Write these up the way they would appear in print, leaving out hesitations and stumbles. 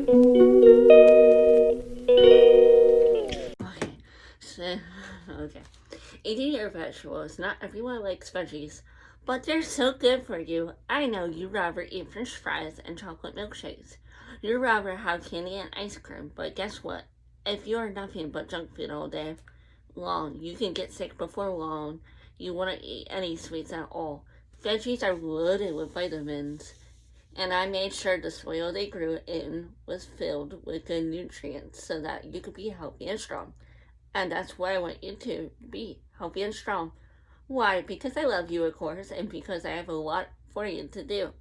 Okay, so, okay. Eating your vegetables. Not everyone likes veggies, but they're so good for you. I know you'd rather eat french fries and chocolate milkshakes. You'd rather have candy and ice cream, but guess what? If you are nothing but junk food all day long, you can get sick before long. You wouldn't eat any sweets at all. Veggies are loaded with vitamins, and I made sure the soil they grew in was filled with good nutrients so that you could be healthy and strong. And that's what I want you to be, healthy and strong. Why? Because I love you, of course, and because I have a lot for you to do.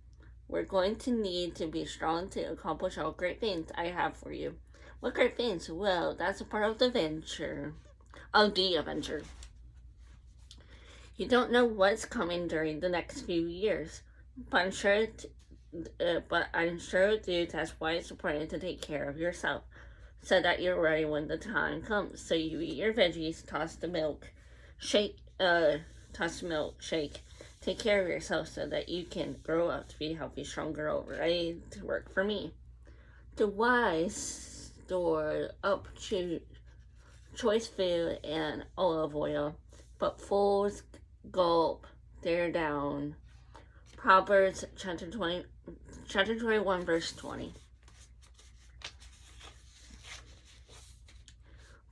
We're going to need to be strong to accomplish all great things I have for you. What great things? Well, that's a part of the adventure. Of the adventure. You don't know what's coming during the next few years, but I'm sure that's why it's important to take care of yourself so that you're ready when the time comes. So you eat your veggies, toss the milk, shake. Take care of yourself so that you can grow up to be healthy, stronger, ready to work for me. The wise store up to choice food and olive oil, but fools gulp their down. Proverbs chapter 21, verse 20.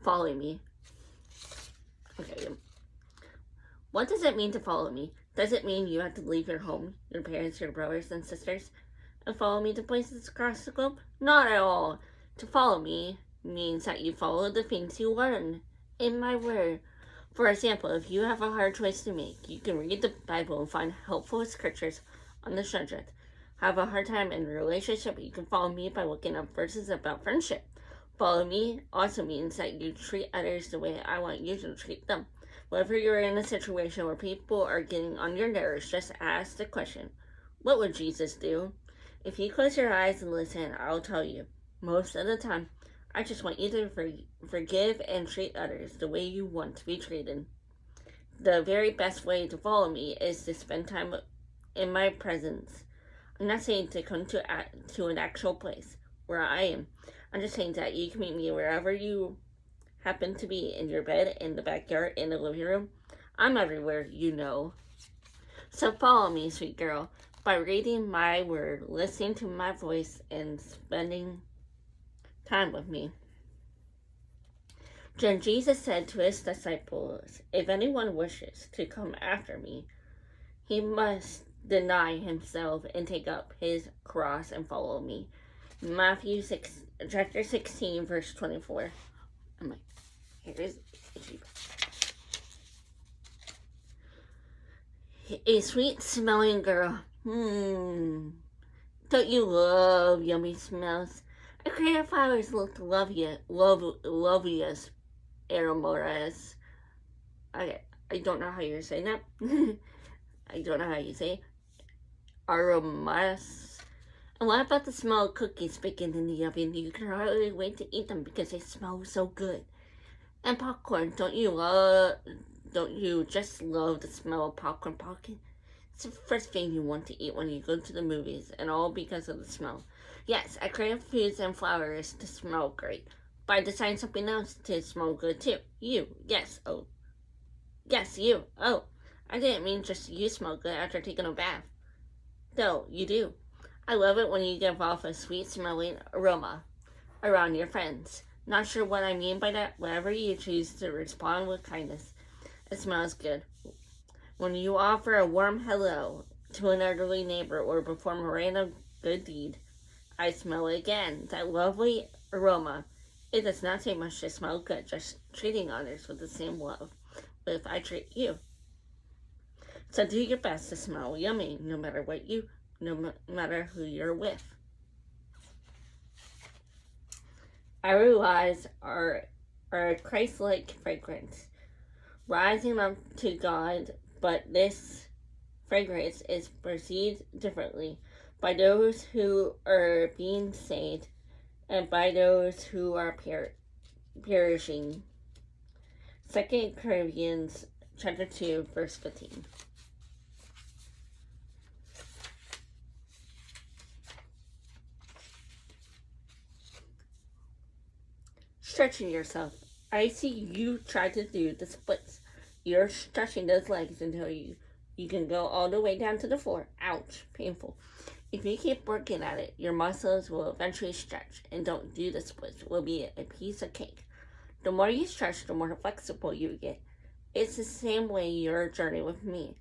Follow me. Okay. What does it mean to follow me? Does it mean you have to leave your home, your parents, your brothers and sisters, and follow me to places across the globe? Not at all. To follow me means that you follow the things you learn in my word. For example, if you have a hard choice to make, you can read the Bible and find helpful scriptures on the subject. Have a hard time in a relationship, you can follow me by looking up verses about friendship. Follow me also means that you treat others the way I want you to treat them. Whether you're in a situation where people are getting on your nerves, just ask the question, what would Jesus do? If you close your eyes and listen, I'll tell you. Most of the time, I just want you to forgive and treat others the way you want to be treated. The very best way to follow me is to spend time in my presence. I'm not saying to come to an actual place where I am. I'm just saying that you can meet me wherever you happen to be, in your bed, in the backyard, in the living room. I'm everywhere, you know. So follow me, sweet girl, by reading my word, listening to my voice, and spending time with me. Then Jesus said to his disciples, if anyone wishes to come after me, he must deny himself and take up his cross and follow me. Matthew 6, chapter 16, verse 24. I'm like, here's a sweet smelling girl. Don't you love yummy smells? A crate of flowers looked loveliest aromas. I don't know how you're saying that. I don't know how you say aromas. And what about the smell of cookies baking in the oven? You can hardly wait to eat them because they smell so good. And popcorn, don't you just love the smell of popcorn pocket? It's the first thing you want to eat when you go to the movies, and all because of the smell. Yes, I crave foods and flowers to smell great, but I design something else to smell good too. You, yes, oh. Yes, you, oh. I didn't mean just you smell good after taking a bath. Though, you do. I love it when you give off a sweet smelling aroma around your friends. Not sure what I mean by that. Whatever you choose to respond with kindness, it smells good. When you offer a warm hello to an elderly neighbor or perform a random good deed, I smell it again. That lovely aroma. It does not take much to smell good, just treating others with the same love. But if I treat you. So do your best to smell yummy, no matter matter who you're with. Our lives are a Christ-like fragrance, rising up to God, but this fragrance is perceived differently by those who are being saved and by those who are perishing. 2 Corinthians chapter 2, verse 15. stretching yourself. I see you try to do the splits. You're stretching those legs until you can go all the way down to the floor. Ouch, painful. If you keep working at it, your muscles will eventually stretch, and don't do the splits will be a piece of cake. The more you stretch, the more flexible you get. It's the same way your journey with me.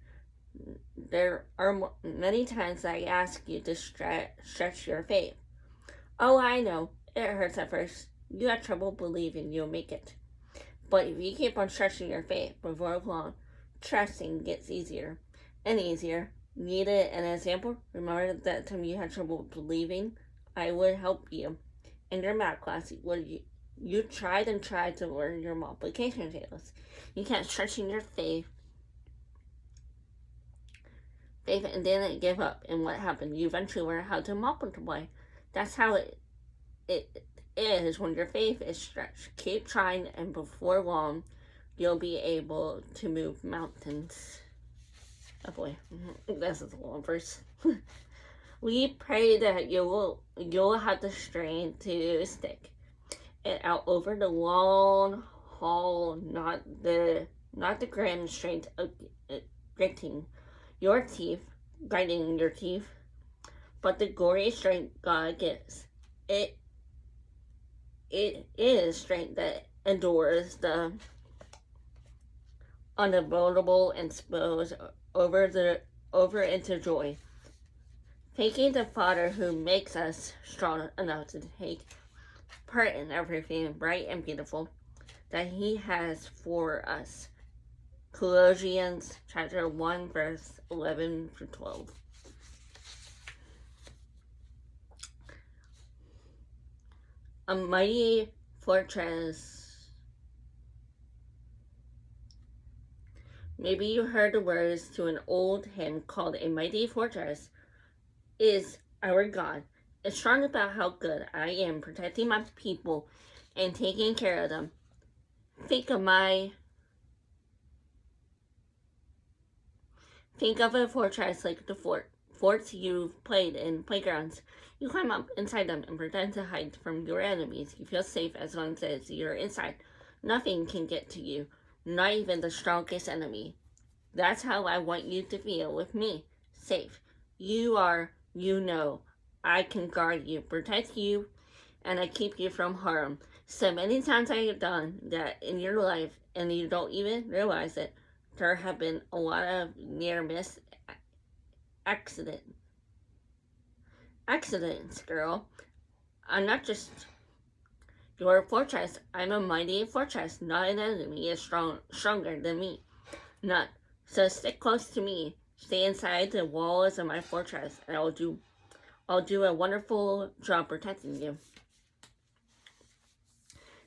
There are many times I ask you to stretch your faith. Oh, I know, it hurts at first. You have trouble believing you'll make it. But if you keep on stretching your faith, before long, trusting gets easier and easier. Needed an example? Remember that time you had trouble believing I would help you in your math class? You tried and tried to learn your multiplication tables. You kept stretching your faith and didn't give up. And what happened? You eventually learned how to multiply. That's how it is when your faith is stretched. Keep trying, and before long, you'll be able to move mountains. Oh boy, this is a long verse. We pray that you'll have the strength to stick it out over the long haul, not the grand strength of gritting your teeth, grinding your teeth, but the glorious strength God gives. It is strength that endures the unavoidable and spills over into joy. Thanking the Father who makes us strong enough to take part in everything bright and beautiful that He has for us. Colossians chapter 1, verse 11 through 12. A mighty fortress. Maybe you heard the words to an old hymn called A Mighty Fortress is Our God. It's strong about how good I am protecting my people and taking care of them. Think of a fortress like the forts you've played in playgrounds. You climb up inside them and pretend to hide from your enemies. You feel safe as long as you're inside. Nothing can get to you, not even the strongest enemy. That's how I want you to feel with me. Safe. I can guard you, protect you, and I keep you from harm. So many times I have done that in your life, and you don't even realize it. There have been a lot of near-miss accidents, girl. I'm not just your fortress. I'm a mighty fortress, not an enemy is stronger than me. None. So stick close to me. Stay inside the walls of my fortress, and I'll do a wonderful job protecting you.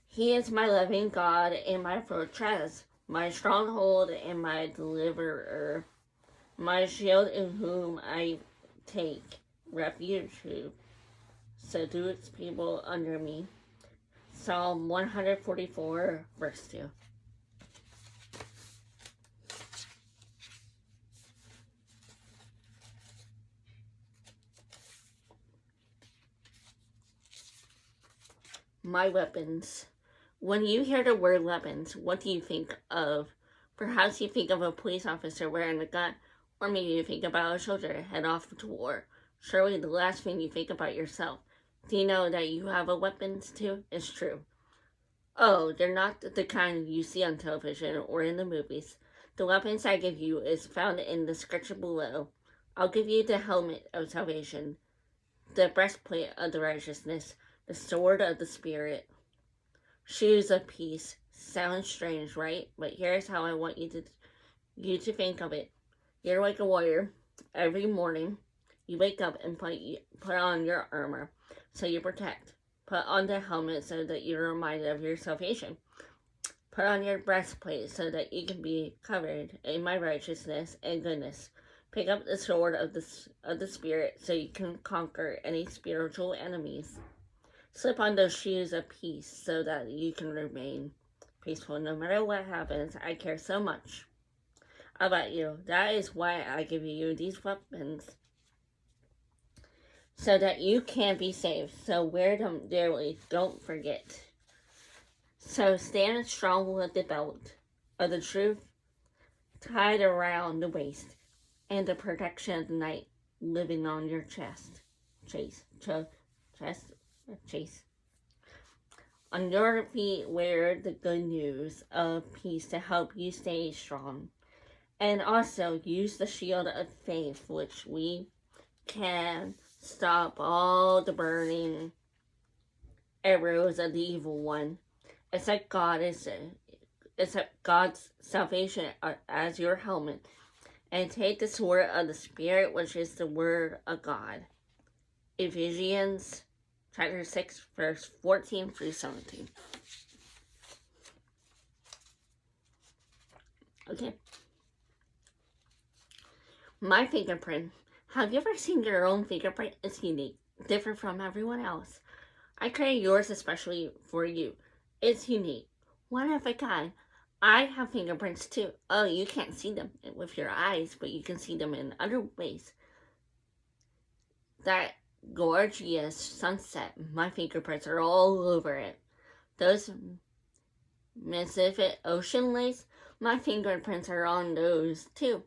He is my loving God and my fortress, my stronghold and my deliverer, my shield in whom I take refuge to subdue its people under me. Psalm 144, verse 2. My weapons. When you hear the word weapons, what do you think of? Perhaps you think of a police officer wearing a gun, or maybe you think about a soldier head off to war. Surely the last thing you think about yourself. Do you know that you have a weapons too? It's true. Oh, they're not the kind you see on television or in the movies. The weapons I give you is found in the scripture below. I'll give you the helmet of salvation, the breastplate of the righteousness, the sword of the Spirit, shoes of peace. Sounds strange, right? But here's how I want you to think of it. You're like a warrior. Every morning, you wake up and put on your armor, so you protect. Put on the helmet so that you're reminded of your salvation. Put on your breastplate so that you can be covered in my righteousness and goodness. Pick up the sword of the Spirit so you can conquer any spiritual enemies. Slip on those shoes of peace so that you can remain peaceful no matter what happens. I care so much about you. That is why I give you these weapons, so that you can be saved. So wear them dearly. Don't forget. So stand strong with the belt of the truth tied around the waist and the protection of the night living on your chest. Chase. On your feet wear the good news of peace to help you stay strong. And also use the shield of faith, which we can stop all the burning arrows of the evil one. Accept God's salvation as your helmet, and take the sword of the Spirit, which is the word of God. Ephesians chapter 6, verse 14 through 17. Okay. My fingerprint. Have you ever seen your own fingerprint? It's unique, different from everyone else. I created yours especially for you. It's unique, one of a kind. I have fingerprints too. Oh, you can't see them with your eyes, but you can see them in other ways. That gorgeous sunset, my fingerprints are all over it. Those Pacific Ocean lakes, my fingerprints are on those too.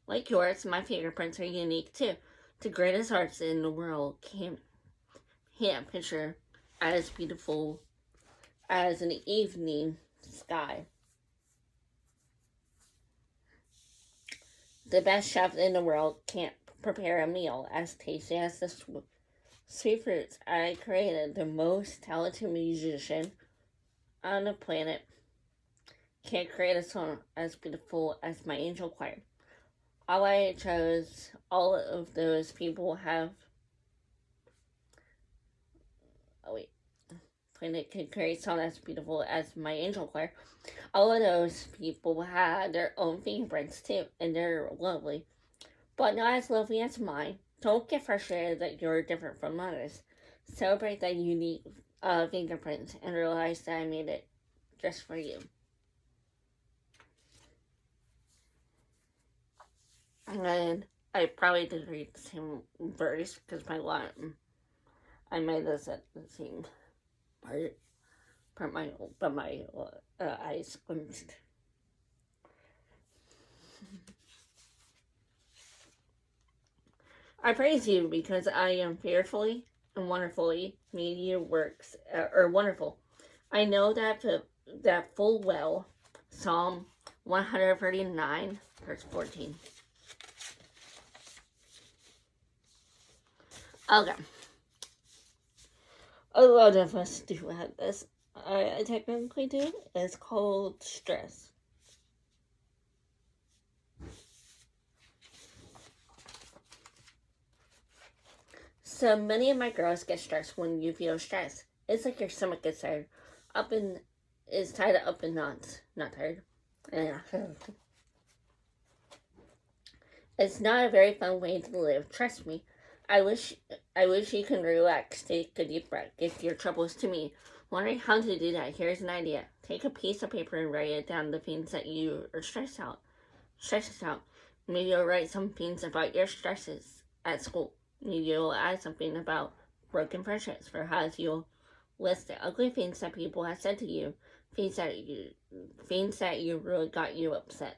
Like yours, my fingerprints are unique too. The greatest arts in the world can't picture as beautiful as an evening sky. The best chef in the world can't prepare a meal as tasty as the sweet fruits. I created the most talented musician on the planet. Can't create a song as beautiful as my angel choir. All I chose, all of those people have. Planet can create a song as beautiful as my angel choir. All of those people had their own fingerprints too, and they're lovely, but not as lovely as mine. Don't get frustrated that you're different from others. Celebrate that unique fingerprint and realize that I made it just for you. And I probably did read the same verse because I might have said the same part, but my eyes squinted. I praise you because I am fearfully and wonderfully made. Your works are wonderful. I know that full well. Psalm 139, verse 14. Okay. A lot of us do have this. I technically do. It's called stress. So many of my girls get stressed when you feel stressed. It's like your stomach gets tired. Is tied up in knots. Not tired. Yeah. It's not a very fun way to live. Trust me. I wish you can relax. Take a deep breath. Give your troubles to me. Wondering how to do that? Here's an idea. Take a piece of paper and write it down the things that you are stressed out. Maybe you'll write some things about your stresses at school. Maybe you'll add something about broken friendships. Perhaps you'll list the ugly things that people have said to you. Things that you really got you upset.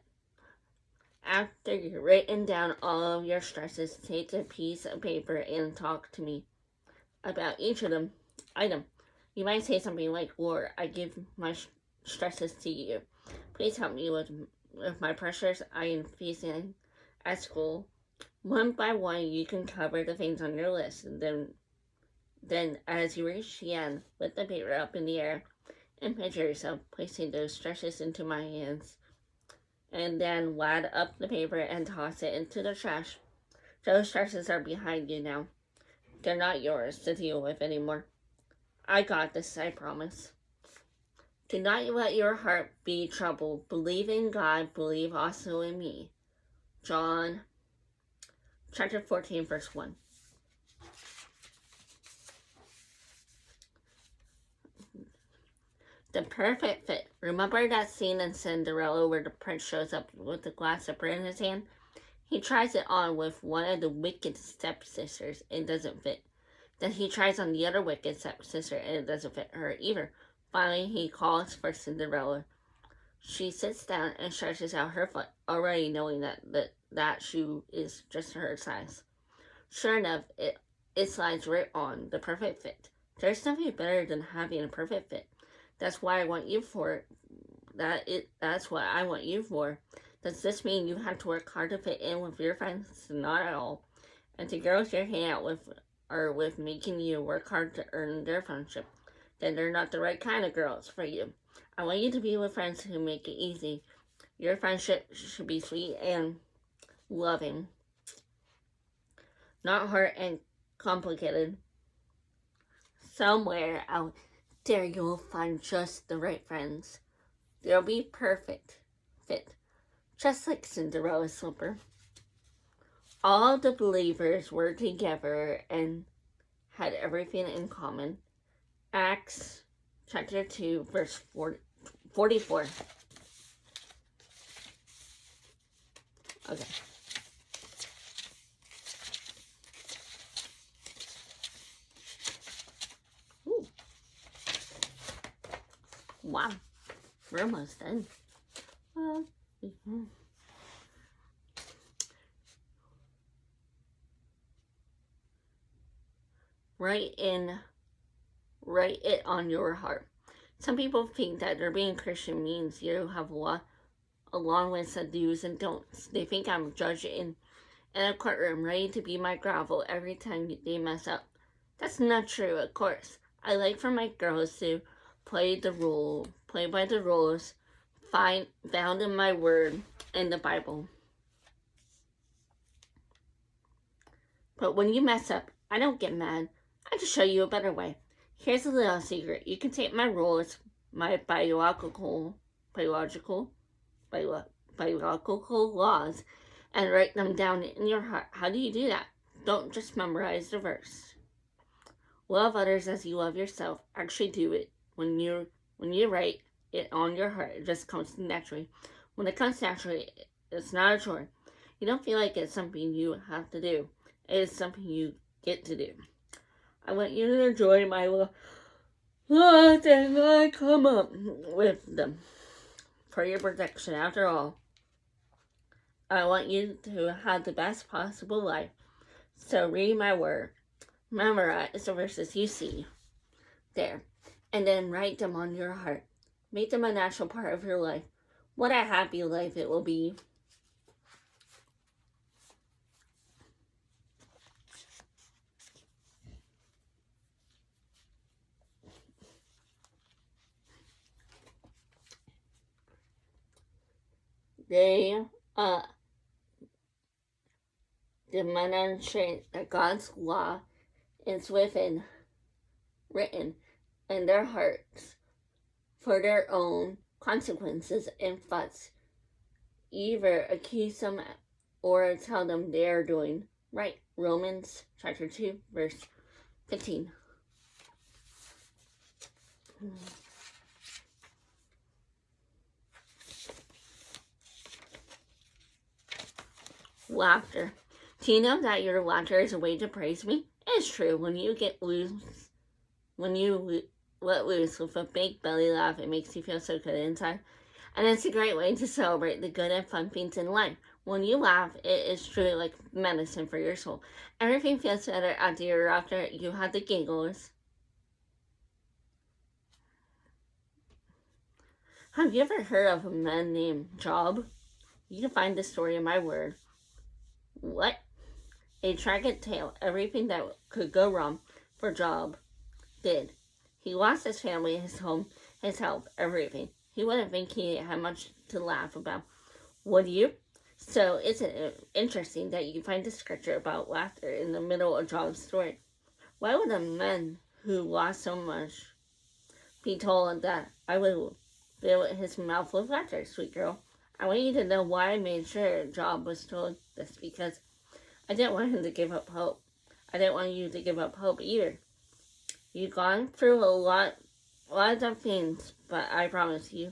After you've written down all of your stresses, take a piece of paper and talk to me about each of them item. You might say something like, Lord, I give my stresses to you. Please help me with my pressures I am facing at school. One by one, you can cover the things on your list. And then as you reach the end, lift the paper up in the air and picture yourself placing those stresses into my hands. And then wad up the paper and toss it into the trash. Those stresses are behind you now. They're not yours to deal with anymore. I got this, I promise. Do not let your heart be troubled. Believe in God, believe also in me. John chapter 14, verse 1. The perfect fit. Remember that scene in Cinderella where the prince shows up with a glass of bread in his hand? He tries it on with one of the wicked stepsisters and it doesn't fit. Then he tries on the other wicked stepsister and it doesn't fit her either. Finally, he calls for Cinderella. She sits down and stretches out her foot, already knowing that shoe is just her size. Sure enough, it slides right on, the perfect fit. There's nothing better than having a perfect fit. That's why I want you for that's what I want you for. Does this mean you have to work hard to fit in with your friends? Not at all. And the girls you're hanging out with are with making you work hard to earn their friendship, then they're not the right kind of girls for you. I want you to be with friends who make it easy. Your friendship should be sweet and loving, not hard and complicated. Somewhere out there you'll find just the right friends. They'll be perfect fit, just like Cinderella's slipper. All the believers were together and had everything in common. Acts chapter 2, verse 44. Okay. Ooh. Wow. We're almost done. Write it on your heart. Some people think that being Christian means you have a long list of do's and don'ts. They think I'm judged in a courtroom, ready to be my gravel every time they mess up. That's not true, of course. I like for my girls to play by the rules found in my word in the Bible. But when you mess up, I don't get mad. I just show you a better way. Here's a little secret. You can take my rules, my biological laws, and write them down in your heart. How do you do that? Don't just memorize the verse. Love others as you love yourself. Actually do it. When you write it on your heart, it just comes naturally. When it comes naturally, it's not a chore. You don't feel like it's something you have to do. It is something you get to do. I want you to enjoy my laws and I come up with them for your protection. After all, I want you to have the best possible life. So read my word, memorize the verses you see there, and then write them on your heart. Make them a natural part of your life. What a happy life it will be. They demonstrate that God's law is written in their hearts for their own consequences and thoughts. Either accuse them or tell them they are doing right. Romans chapter 2, verse 15. Laughter. Do you know that your laughter is a way to praise me? It's true. When you let loose with a big belly laugh, it makes you feel so good inside. And it's a great way to celebrate the good and fun things in life. When you laugh, it is truly like medicine for your soul. Everything feels better after you have the giggles. Have you ever heard of a man named Job? You can find the story in my word. What? A tragic tale. Everything that could go wrong for Job did. He lost his family, his home, his health, everything. He wouldn't think he had much to laugh about, would you? So isn't it interesting that you find a scripture about laughter in the middle of Job's story? Why would a man who lost so much be told that I would fill his mouth with laughter, sweet girl? I want you to know why I made sure Job was told this, because I didn't want him to give up hope. I didn't want you to give up hope either. You've gone through a lot of things, but I promise you,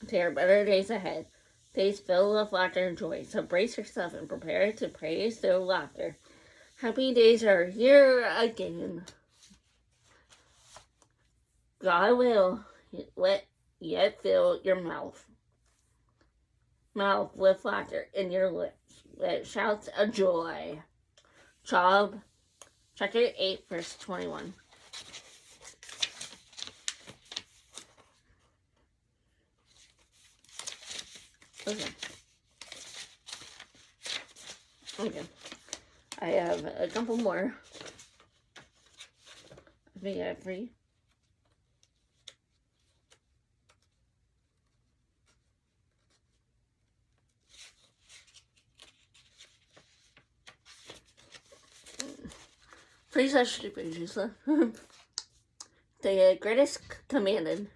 there are better days ahead. Days filled with laughter and joy. So brace yourself and prepare to praise their laughter. Happy days are here again. God will yet fill your mouth with laughter, and your lips with shouts of joy. Job chapter 8, verse 21. Okay. I have a couple more. I think I have 3. Three such stupid Gisela. The greatest commanded.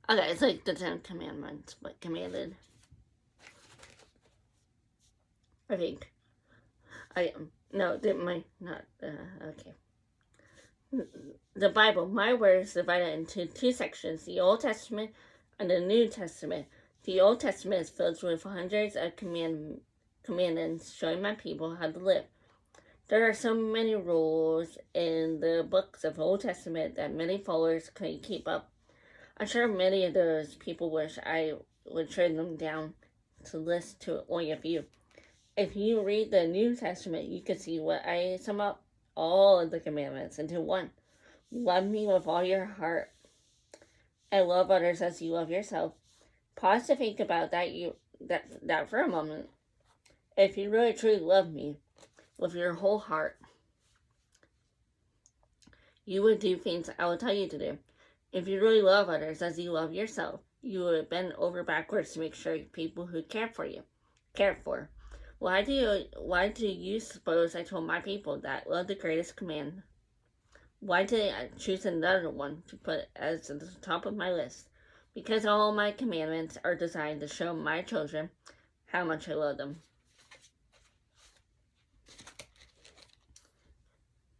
Okay, it's like the 10 Commandments, but commanded. I think. No, okay. The Bible, my word, is divided into 2 sections, the Old Testament and the New Testament. The Old Testament is filled with hundreds of commandments showing my people how to live. There are so many rules in the books of Old Testament that many followers couldn't keep up. I'm sure many of those people wish I would trade them down to list to only a few. If you read the New Testament, you can see what I sum up all of the commandments into one. Love me with all your heart and love others as you love yourself. Pause to think about that for a moment. If you really truly love me with your whole heart, you would do things I will tell you to do. If you really love others as you love yourself, you would bend over backwards to make sure people who care for. Why do you suppose I told my people that love the greatest command? Why did I choose another one to put as the top of my list? Because all my commandments are designed to show my children how much I love them.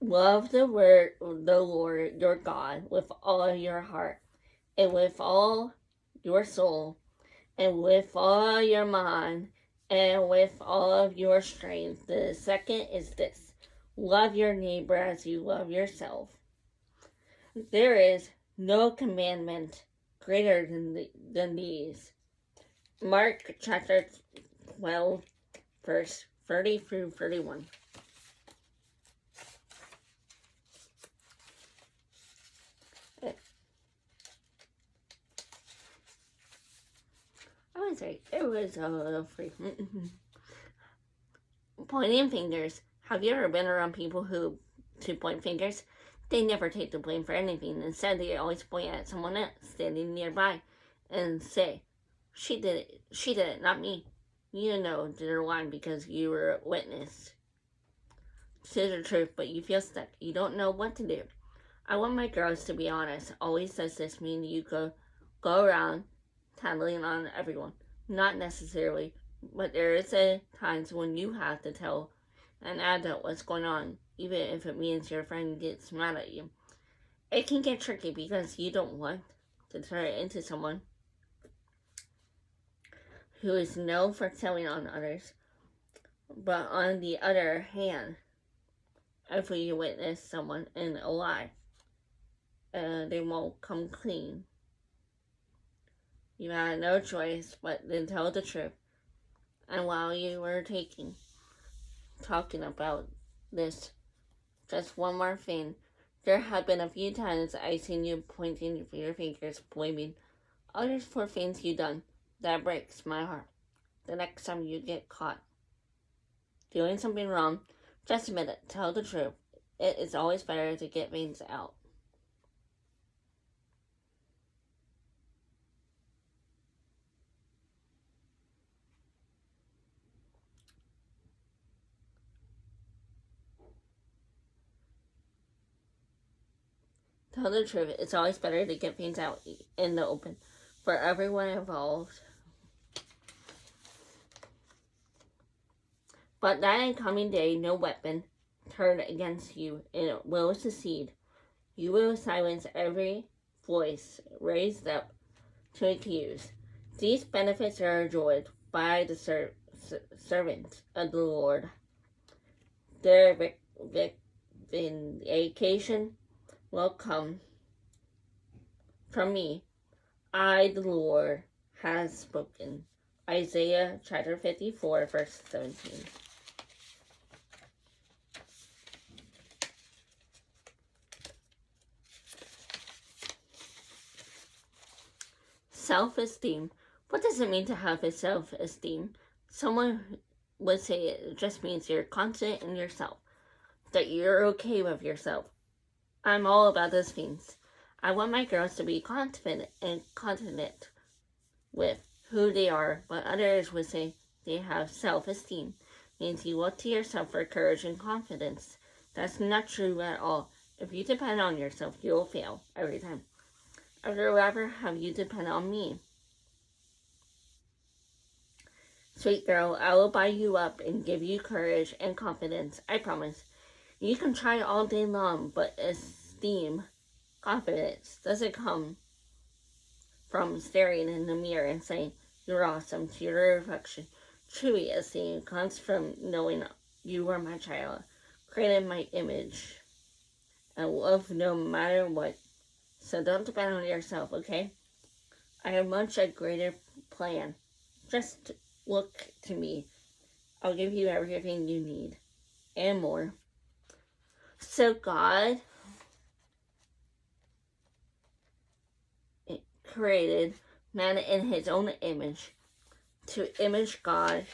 Love the Lord your God with all your heart, and with all your soul, and with all your mind, and with all of your strength. The second is this: love your neighbor as you love yourself. There is no commandment greater than these. Mark chapter 12, verse 30 through 31. I would say it was a little free. Pointing fingers. Have you ever been around people who point fingers? They never take the blame for anything. Instead, they always point at someone else standing nearby and say, she did it, not me. You know they're lying because you were a witness to the truth, but you feel stuck. You don't know what to do. I want my girls to be honest. Always does this mean you go around tattling on everyone? Not necessarily, but there is times when you have to tell an adult what's going on, even if it means your friend gets mad at you. It can get tricky because you don't want to turn it into someone who is known for telling on others. But on the other hand, if you witness someone in a lie, they won't come clean. You had no choice but to tell the truth. And while you were talking about this, just one more thing. There have been a few times I've seen you pointing your fingers, blaming others for things you've done. That breaks my heart. The next time you get caught doing something wrong, just admit it. Tell the truth. It is always better to get things out. Tell the truth. It's always better to get things out in the open for everyone involved. But that incoming day, no weapon turned against you, and it will succeed. You will silence every voice raised up to accuse. These benefits are enjoyed by the servants of the Lord. Their vindication will come from me. I, the Lord, has spoken. Isaiah chapter 54, verse 17. Self-esteem. What does it mean to have a self-esteem? Someone would say it just means you're confident in yourself, that you're okay with yourself. I'm all about those things. I want my girls to be confident and confident with who they are, but others would say they have self-esteem. Means you look to yourself for courage and confidence. That's not true at all. If you depend on yourself, you will fail every time. I would rather have you depend on me. Sweet girl, I will buy you up and give you courage and confidence, I promise. You can try all day long, but esteem, confidence, doesn't come from staring in the mirror and saying, you're awesome to your reflection. Truly, esteem comes from knowing you are my child, created in my image, and love no matter what. So don't depend on yourself, okay? I have much a greater plan. Just look to me. I'll give you everything you need and more. So God created man in his own image. To image God,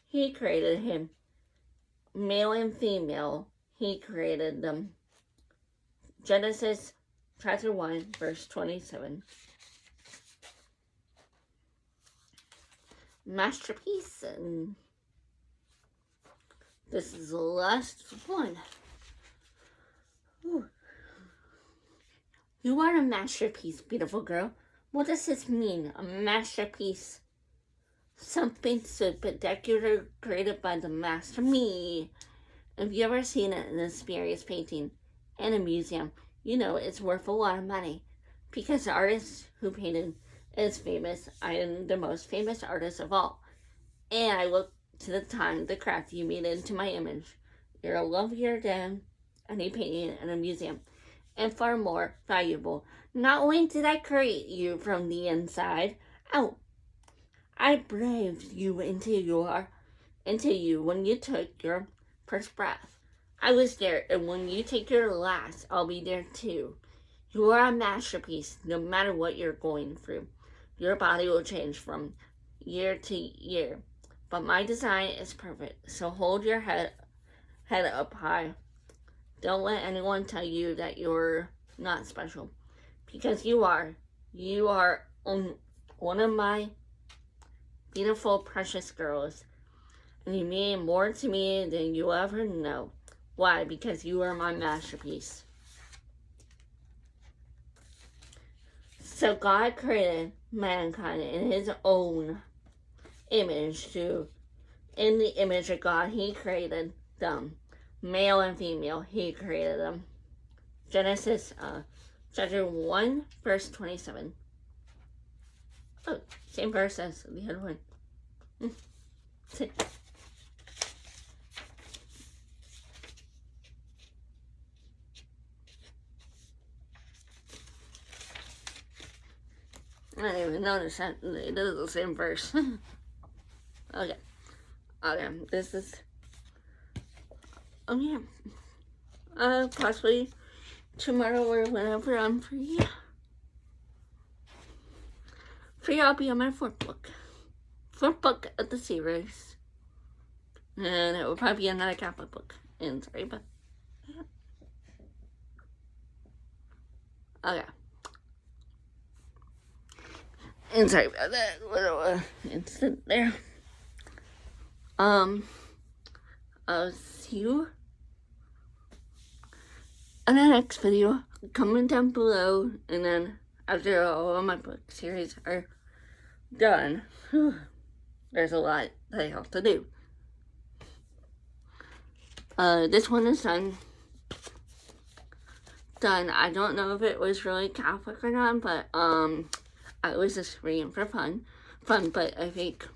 he created him. Male and female, he created them. Genesis chapter 1, verse 27. Masterpiece, and this is the last one. Ooh. You are a masterpiece, beautiful girl. What does this mean, a masterpiece? Something spectacular created by the master, me. If you ever seen it in a spurious painting in a museum, you know it's worth a lot of money. Because the artist who painted is famous. I am the most famous artist of all. And I look to the time, the craft you made into my image. You're lovelier than any painting in a museum. And far more valuable. Not only did I create you from the inside out, I breathed you into you when you took your first breath. I was there, and when you take your last, I'll be there too. You are a masterpiece, no matter what you're going through. Your body will change from year to year, but my design is perfect, so hold your head up high. Don't let anyone tell you that you're not special, because you are. You are one of my beautiful, precious girls, and you mean more to me than you'll ever know. Why? Because you are my masterpiece. So God created mankind in his own image too. In the image of God, he created them. Male and female, he created them. Genesis chapter 1, verse 27. Oh, same verse as the other one. I didn't even notice that it is the same verse. Okay, this is, possibly tomorrow or whenever I'm free. I'll be on my fourth book of the series. And it will probably be another Catholic book. And sorry, but yeah. Okay. And sorry about that little incident there. I'll see you in the next video. Comment down below, and then after all of my book series are done, there's a lot that I have to do. This one is done. I don't know if it was really Catholic or not, but I was just reading for fun, but I think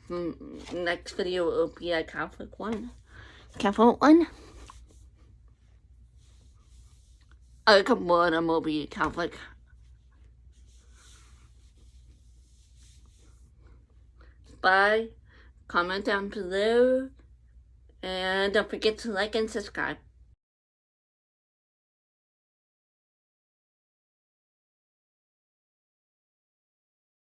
next video will be a Catholic one. come on, I'm will be Catholic. Bye. Comment down below. And don't forget to like and subscribe.